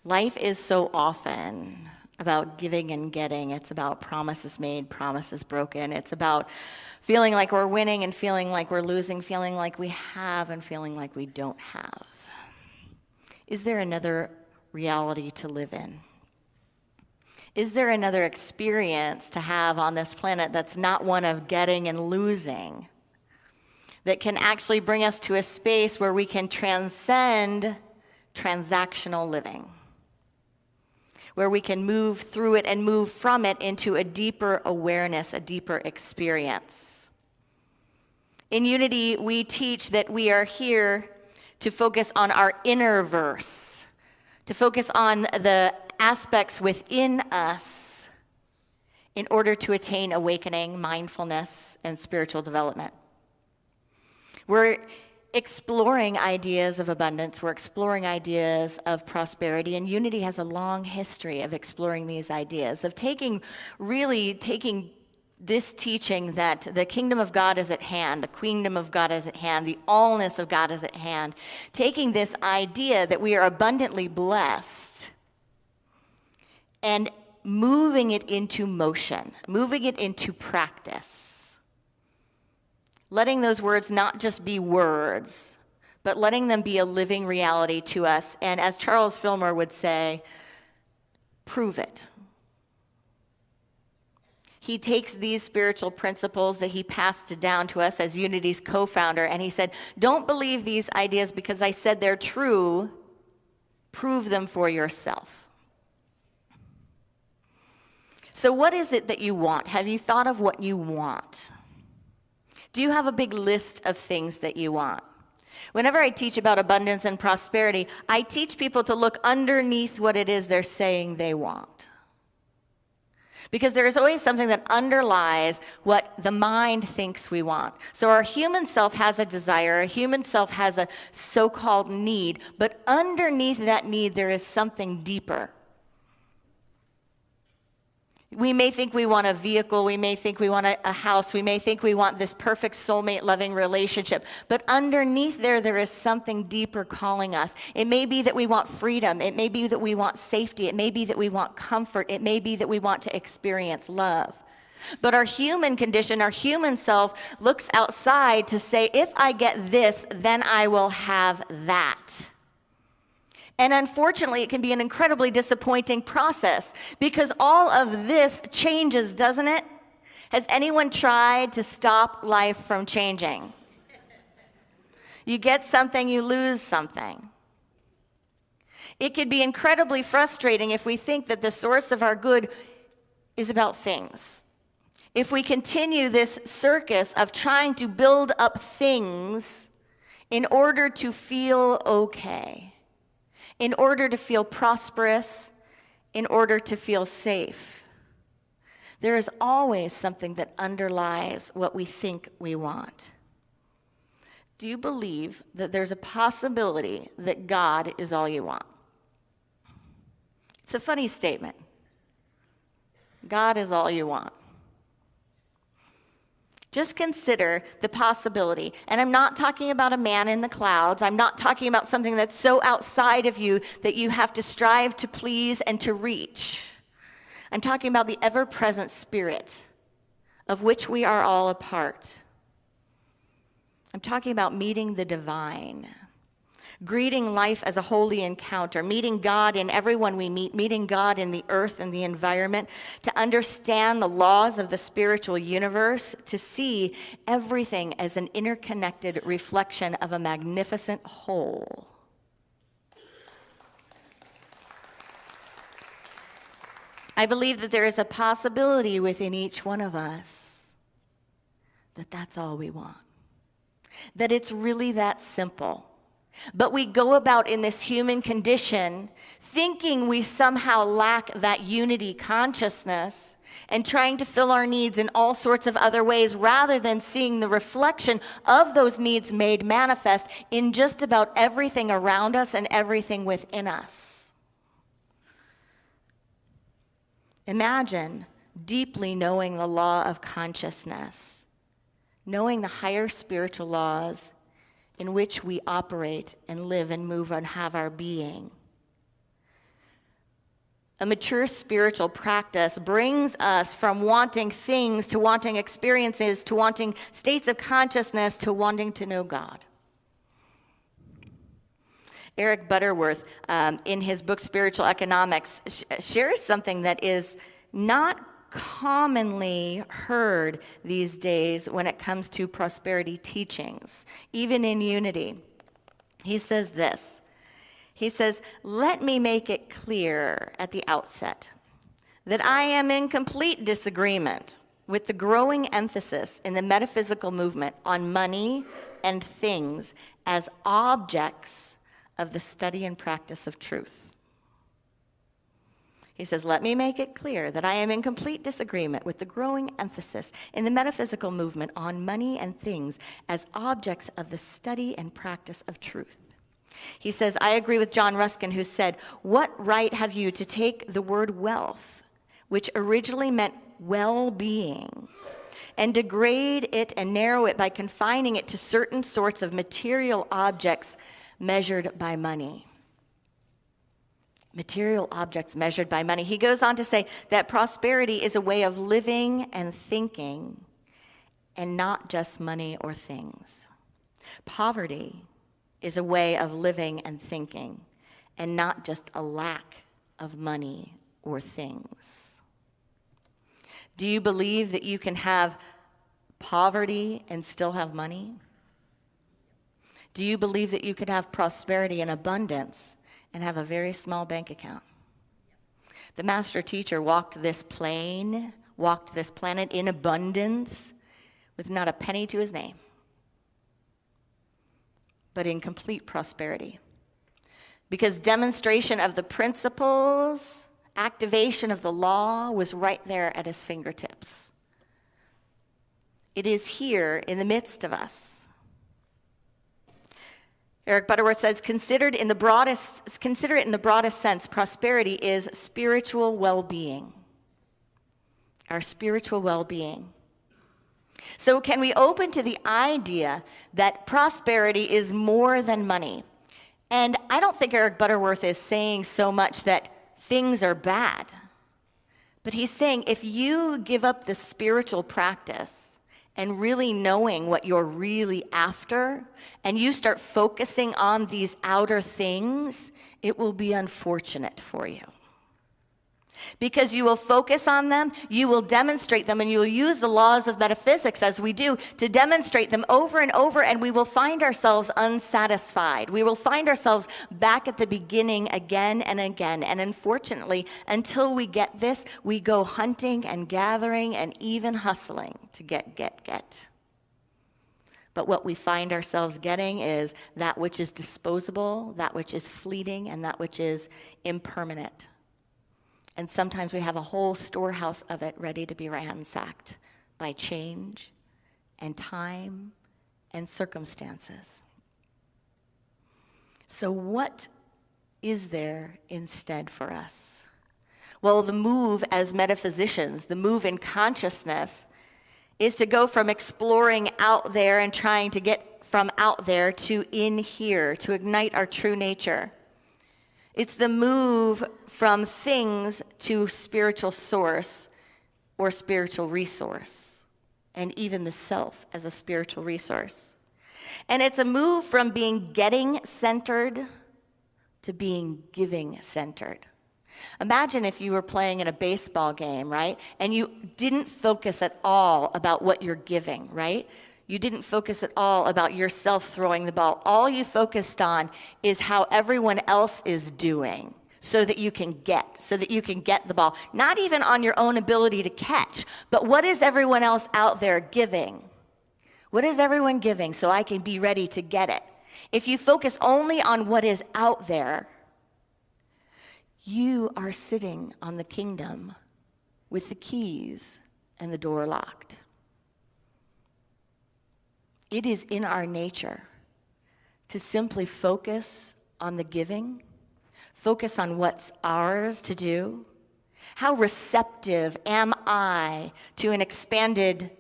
Life is so often about giving and getting. It's about promises made, promises broken. It's about feeling like we're winning and feeling like we're losing, feeling like we have and feeling like we don't have. Is there another reality to live in? Is there another experience to have on this planet that's not one of getting and losing, that can actually bring us to a space where we can transcend transactional living, where we can move through it and move from it into a deeper awareness, a deeper experience? In Unity, we teach that we are here to focus on our inner verse, to focus on the aspects within us in order to attain awakening, mindfulness, and spiritual development. We're exploring ideas of abundance. We're exploring ideas of prosperity. And Unity has a long history of exploring these ideas, of taking this teaching that the kingdom of God is at hand, the kingdom of God is at hand, the allness of God is at hand, taking this idea that we are abundantly blessed and moving it into motion, moving it into practice. Letting those words not just be words, but letting them be a living reality to us. And as Charles Fillmore would say, prove it. He takes these spiritual principles that he passed down to us as Unity's co-founder, and he said, don't believe these ideas because I said they're true. Prove them for yourself. So what is it that you want? Have you thought of what you want? Do you have a big list of things that you want? Whenever I teach about abundance and prosperity, I teach people to look underneath what it is they're saying they want. Because there is always something that underlies what the mind thinks we want. So our human self has a desire, a human self has a so-called need, but underneath that need there is something deeper. We may think we want a vehicle, we may think we want a house, we may think we want this perfect soulmate loving relationship, but underneath there is something deeper calling us. It may be that we want freedom, it may be that we want safety, it may be that we want comfort, it may be that we want to experience love. But our human condition, our human self looks outside to say, if I get this, then I will have that. And unfortunately, it can be an incredibly disappointing process because all of this changes, doesn't it? Has anyone tried to stop life from changing? You get something, you lose something. It could be incredibly frustrating if we think that the source of our good is about things. If we continue this circus of trying to build up things in order to feel okay, in order to feel prosperous, in order to feel safe. There is always something that underlies what we think we want. Do you believe that there's a possibility that God is all you want? It's a funny statement. God is all you want. Just consider the possibility. And I'm not talking about a man in the clouds. I'm not talking about something that's so outside of you that you have to strive to please and to reach. I'm talking about the ever-present Spirit of which we are all a part. I'm talking about meeting the divine, greeting life as a holy encounter, meeting God in everyone we meet, meeting God in the earth and the environment, to understand the laws of the spiritual universe, to see everything as an interconnected reflection of a magnificent whole. I believe that there is a possibility within each one of us that that's all we want, that it's really that simple. But we go about in this human condition thinking we somehow lack that unity consciousness and trying to fill our needs in all sorts of other ways rather than seeing the reflection of those needs made manifest in just about everything around us and everything within us. Imagine deeply knowing the law of consciousness, knowing the higher spiritual laws in which we operate and live and move and have our being. A mature spiritual practice brings us from wanting things to wanting experiences to wanting states of consciousness to wanting to know God. Eric Butterworth, in his book Spiritual Economics, shares something that is not commonly heard these days when it comes to prosperity teachings, even in unity. He says this. He says, "Let me make it clear at the outset that I am in complete disagreement with the growing emphasis in the metaphysical movement on money and things as objects of the study and practice of truth." He says, "Let me make it clear that I am in complete disagreement with the growing emphasis in the metaphysical movement on money and things as objects of the study and practice of truth." He says, "I agree with John Ruskin, who said, 'What right have you to take the word wealth, which originally meant well-being, and degrade it and narrow it by confining it to certain sorts of material objects measured by money?'" Material objects measured by money. He goes on to say that prosperity is a way of living and thinking, and not just money or things. Poverty is a way of living and thinking, and not just a lack of money or things. Do you believe that you can have poverty and still have money? Do you believe that you could have prosperity and abundance and have a very small bank account? The master teacher walked this planet in abundance with not a penny to his name, but in complete prosperity. Because demonstration of the principles, activation of the law was right there at his fingertips. It is here in the midst of us. Eric Butterworth says, consider it in the broadest sense, prosperity is spiritual well-being. Our spiritual well-being. So can we open to the idea that prosperity is more than money? And I don't think Eric Butterworth is saying so much that things are bad. But he's saying if you give up the spiritual practice and really knowing what you're really after, and you start focusing on these outer things, it will be unfortunate for you. Because you will focus on them, you will demonstrate them, and you will use the laws of metaphysics, as we do, to demonstrate them over and over, and we will find ourselves unsatisfied. We will find ourselves back at the beginning again and again. And unfortunately, until we get this, we go hunting and gathering and even hustling to get. But what we find ourselves getting is that which is disposable, that which is fleeting, and that which is impermanent. And sometimes we have a whole storehouse of it ready to be ransacked by change and time and circumstances. So what is there instead for us? Well, the move as metaphysicians, the move in consciousness, is to go from exploring out there and trying to get from out there to in here, to ignite our true nature. It's the move from things to spiritual source or spiritual resource, and even the self as a spiritual resource. And it's a move from being getting-centered to being giving-centered. Imagine if you were playing in a baseball game, right? And you didn't focus at all about what you're giving, right? You didn't focus at all about yourself throwing the ball. All you focused on is how everyone else is doing so that you can get the ball. Not even on your own ability to catch, but what is everyone else out there giving? What is everyone giving so I can be ready to get it? If you focus only on what is out there, you are sitting on the kingdom with the keys and the door locked. It is in our nature to simply focus on the giving, focus on what's ours to do. How receptive am I to an expanded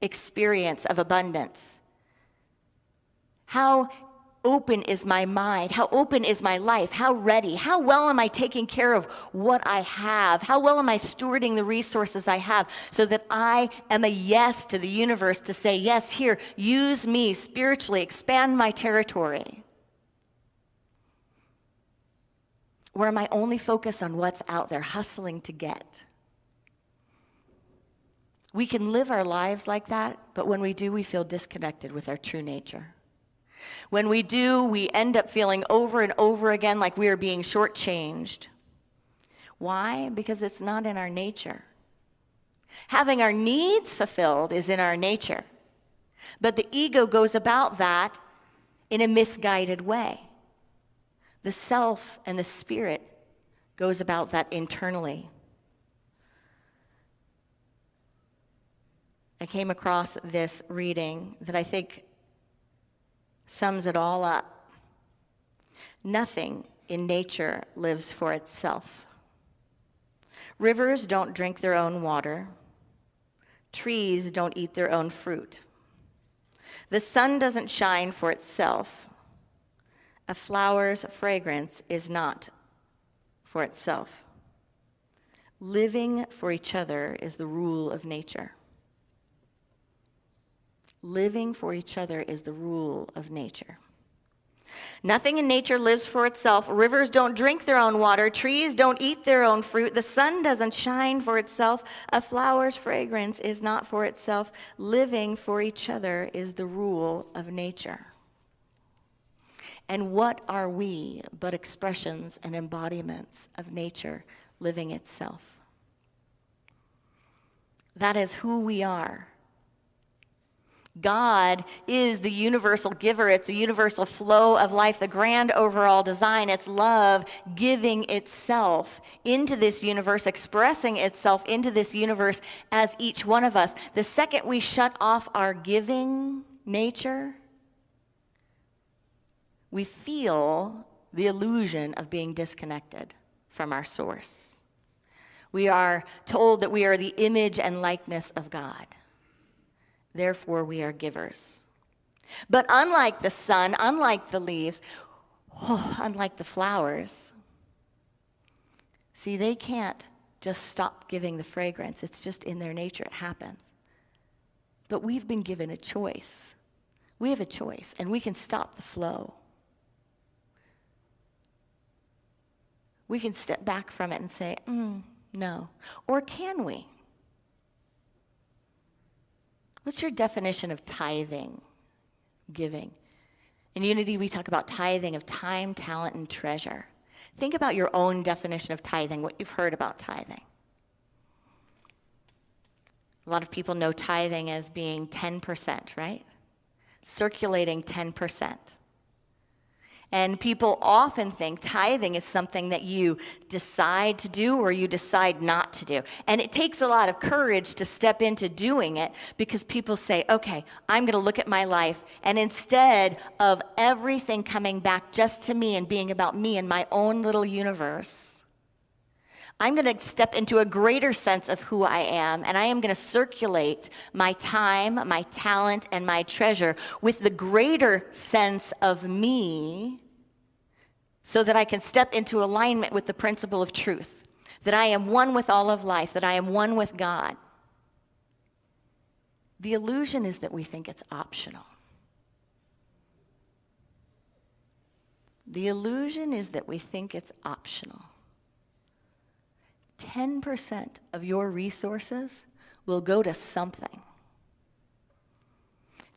experience of abundance? How open is my mind? How open is my life? How ready? How well am I taking care of what I have? How well am I stewarding the resources I have so that I am a yes to the universe to say, yes, here, use me spiritually, expand my territory? Or am I only focused on what's out there, hustling to get? We can live our lives like that, but when we do, we feel disconnected with our true nature. When we do, we end up feeling over and over again like we are being shortchanged. Why? Because it's not in our nature. Having our needs fulfilled is in our nature, but the ego goes about that in a misguided way. The self and the spirit goes about that internally. I came across this reading that I think sums it all up. Nothing in nature lives for itself. Rivers don't drink their own water. Trees don't eat their own fruit. The sun doesn't shine for itself. A flower's fragrance is not for itself. Living for each other is the rule of nature. Living for each other is the rule of nature. Nothing in nature lives for itself. Rivers don't drink their own water. Trees don't eat their own fruit. The sun doesn't shine for itself. A flower's fragrance is not for itself. Living for each other is the rule of nature. And what are we but expressions and embodiments of nature living itself? That is who we are. God is the universal giver. It's the universal flow of life, the grand overall design. It's love giving itself into this universe, expressing itself into this universe as each one of us. The second we shut off our giving nature, we feel the illusion of being disconnected from our source. We are told that we are the image and likeness of God. Therefore, we are givers. But unlike the sun, unlike the leaves, unlike the flowers, see, they can't just stop giving the fragrance. It's just in their nature. It happens. But we've been given a choice. We have a choice, and we can stop the flow. We can step back from it and say, no. Or can we? What's your definition of tithing, giving? In Unity, we talk about tithing of time, talent, and treasure. Think about your own definition of tithing, what you've heard about tithing. A lot of people know tithing as being 10%, right? Circulating 10%. And people often think tithing is something that you decide to do or you decide not to do. And it takes a lot of courage to step into doing it because people say, okay, I'm going to look at my life, and instead of everything coming back just to me and being about me and my own little universe, I'm going to step into a greater sense of who I am, and I am going to circulate my time, my talent, and my treasure with the greater sense of me so that I can step into alignment with the principle of truth, that I am one with all of life, that I am one with God. The illusion is that we think it's optional. The illusion is that we think it's optional. 10% of your resources will go to something.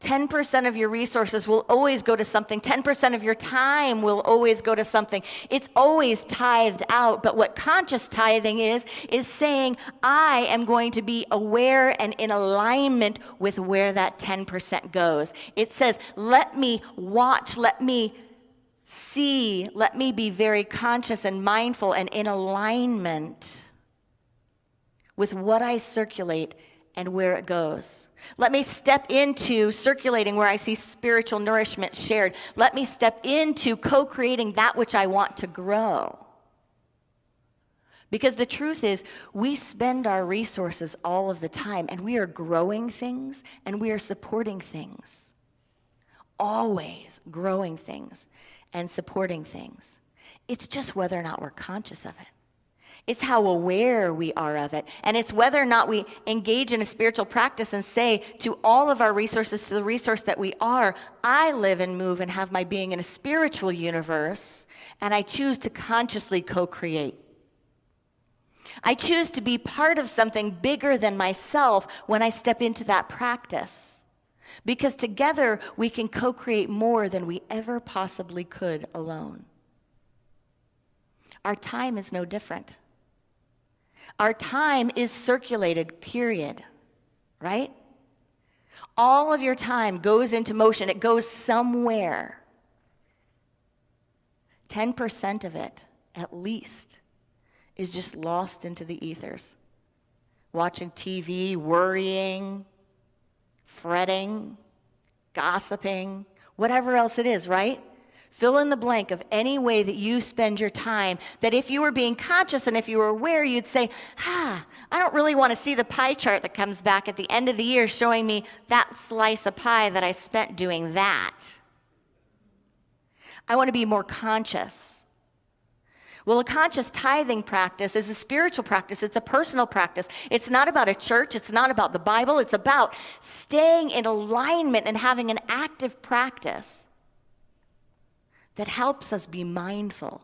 10% of your resources will always go to something. 10% of your time will always go to something. It's always tithed out. But what conscious tithing is saying, I am going to be aware and in alignment with where that 10% goes. It says, let me watch, let me see, let me be very conscious and mindful and in alignment with what I circulate and where it goes. Let me step into circulating where I see spiritual nourishment shared. Let me step into co-creating that which I want to grow. Because the truth is, we spend our resources all of the time, and we are growing things, and we are supporting things always growing things and supporting things. It's just whether or not we're conscious of it. It's how aware we are of it. And it's whether or not we engage in a spiritual practice and say to all of our resources, to the resource that we are, I live and move and have my being in a spiritual universe, and I choose to consciously co-create. I choose to be part of something bigger than myself when I step into that practice. Because together we can co-create more than we ever possibly could alone. Our time is no different. Our time is circulated, period, right? All of your time goes into motion. It goes somewhere. 10% of it, at least, is just lost into the ethers. Watching TV, worrying, fretting, gossiping, whatever else it is, right? Fill in the blank of any way that you spend your time, that if you were being conscious and if you were aware, you'd say, I don't really want to see the pie chart that comes back at the end of the year showing me that slice of pie that I spent doing that. I want to be more conscious. Well, a conscious tithing practice is a spiritual practice. It's a personal practice. It's not about a church. It's not about the Bible. It's about staying in alignment and having an active practice that helps us be mindful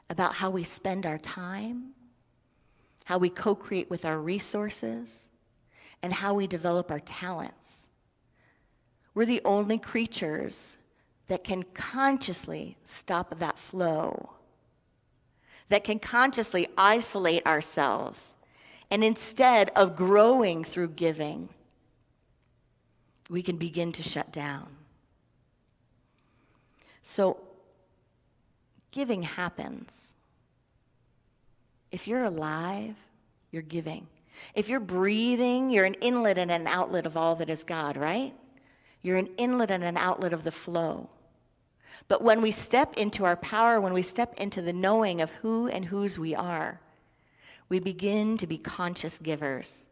about how we spend our time, how we co-create with our resources, and how we develop our talents. We're the only creatures that can consciously stop that flow, that can consciously isolate ourselves, and instead of growing through giving, we can begin to shut down. So, giving happens. If you're alive, you're giving. If you're breathing, you're an inlet and an outlet of all that is God, right? You're an inlet and an outlet of the flow. But when we step into our power, when we step into the knowing of who and whose we are, we begin to be conscious givers.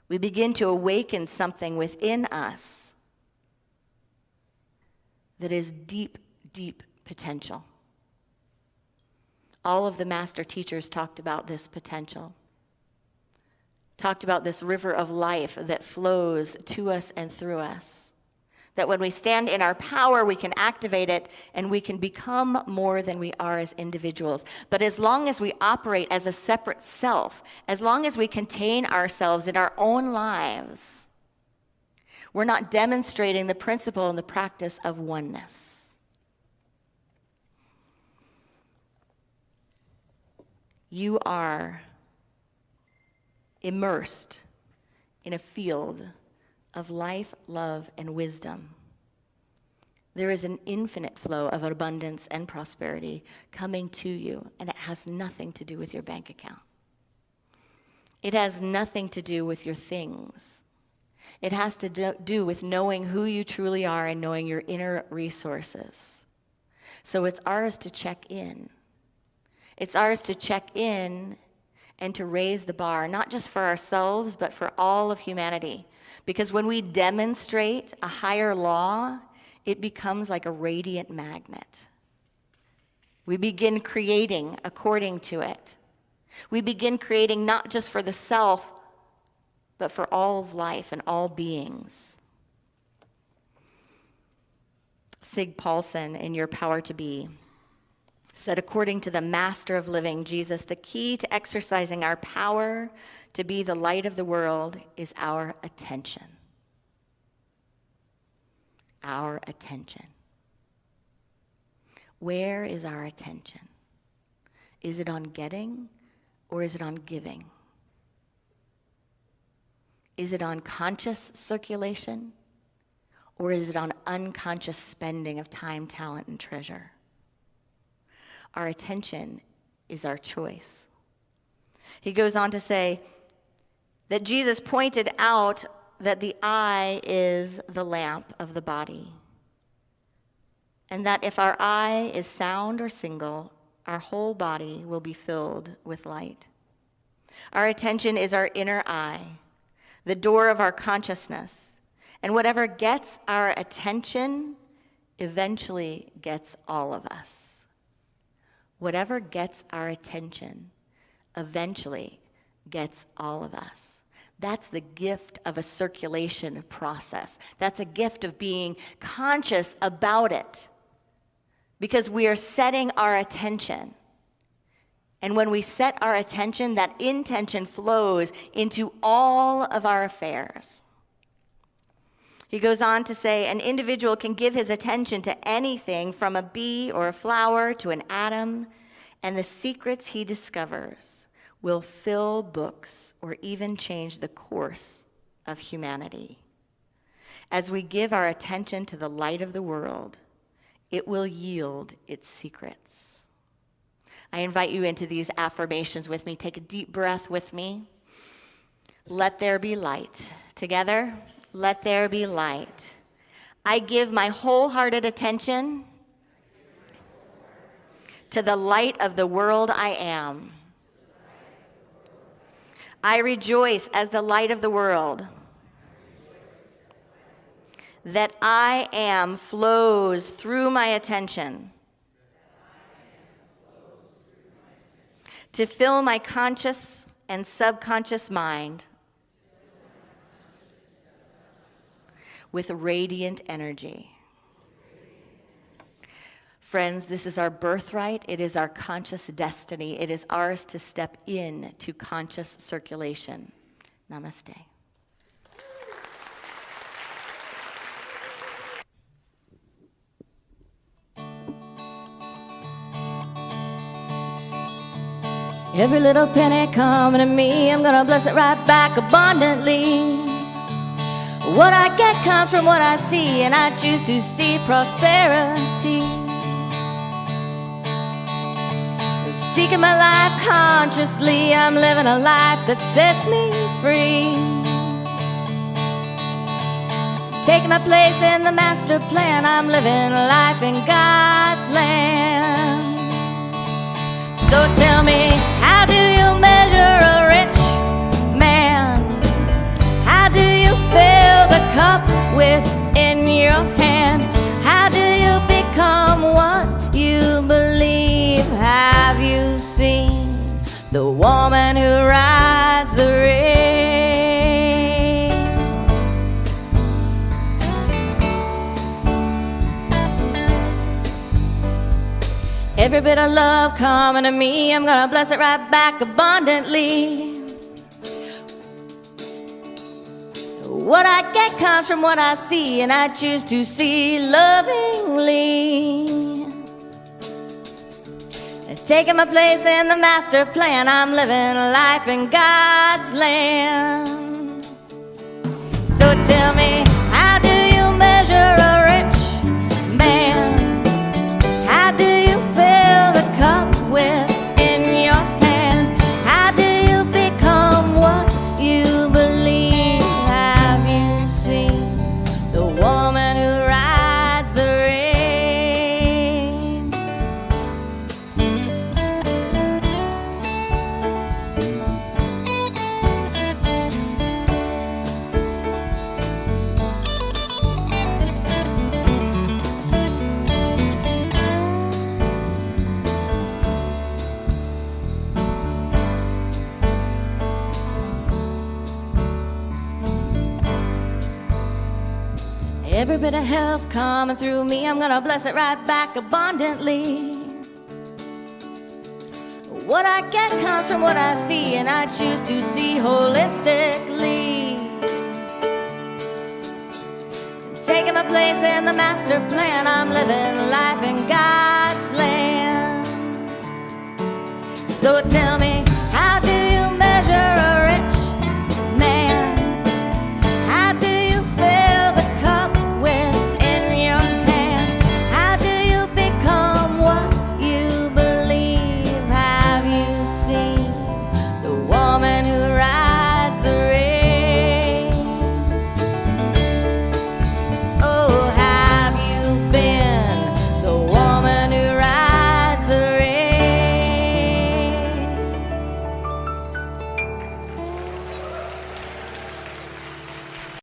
We begin to awaken something within us that is deep, deep potential. All of the master teachers talked about this potential, talked about this river of life that flows to us and through us, that when we stand in our power, we can activate it and we can become more than we are as individuals. But as long as we operate as a separate self, as long as we contain ourselves in our own lives, we're not demonstrating the principle and the practice of oneness. You are immersed in a field of life, love, and wisdom. There is an infinite flow of abundance and prosperity coming to you, and it has nothing to do with your bank account. It has nothing to do with your things. It has to do with knowing who you truly are and knowing your inner resources. So it's ours to check in. It's ours to check in and to raise the bar, not just for ourselves, but for all of humanity. Because when we demonstrate a higher law, it becomes like a radiant magnet. We begin creating according to it. We begin creating not just for the self, but for all of life and all beings. Sig Paulson, in Your Power to Be, said, according to the master of living, Jesus, the key to exercising our power to be the light of the world is our attention. Our attention. Where is our attention? Is it on getting or is it on giving? Is it on conscious circulation or is it on unconscious spending of time, talent, and treasure? Our attention is our choice. He goes on to say that Jesus pointed out that the eye is the lamp of the body, and that if our eye is sound or single, our whole body will be filled with light. Our attention is our inner eye, the door of our consciousness, And whatever gets our attention eventually gets all of us. Whatever gets our attention eventually gets all of us. That's the gift of a circulation process. That's a gift of being conscious about it, because we are setting our attention. And when we set our attention, that intention flows into all of our affairs. He goes on to say, an individual can give his attention to anything from a bee or a flower to an atom, and the secrets he discovers will fill books or even change the course of humanity. As we give our attention to the light of the world, it will yield its secrets. I invite you into these affirmations with me. Take a deep breath with me. Let there be light. Together, let there be light. I give my wholehearted attention to the light of the world I am. I rejoice as the light of the world. That I am flows through my attention to fill my conscious and subconscious mind with radiant energy. Friends, this is our birthright. It is our conscious destiny. It is ours to step in to conscious circulation. Namaste. Every little penny coming to me, I'm gonna bless it right back abundantly. What I get comes from what I see, and I choose to see prosperity. Seeking my life consciously, I'm living a life that sets me free. Taking my place in the master plan, I'm living a life in God's land. So tell me, how do you measure a rich man? How do you fill the cup within your hand? How do you become what you believe? Have you seen the woman who rides the rain? Every bit of love coming to me, I'm gonna bless it right back abundantly. What I get comes from what I see, and I choose to see lovingly. Taking my place in the master plan, I'm living a life in God's land. So tell me, how do you measure a rich man? How do you fill the cup within your hand? How do you become what you believe? Have you seen the woman who rides the rain? Every bit of health coming through me, I'm gonna bless it right back abundantly. What I get comes from what I see, and I choose to see holistically. Taking my place in the master plan, I'm living life in God's land. So tell me,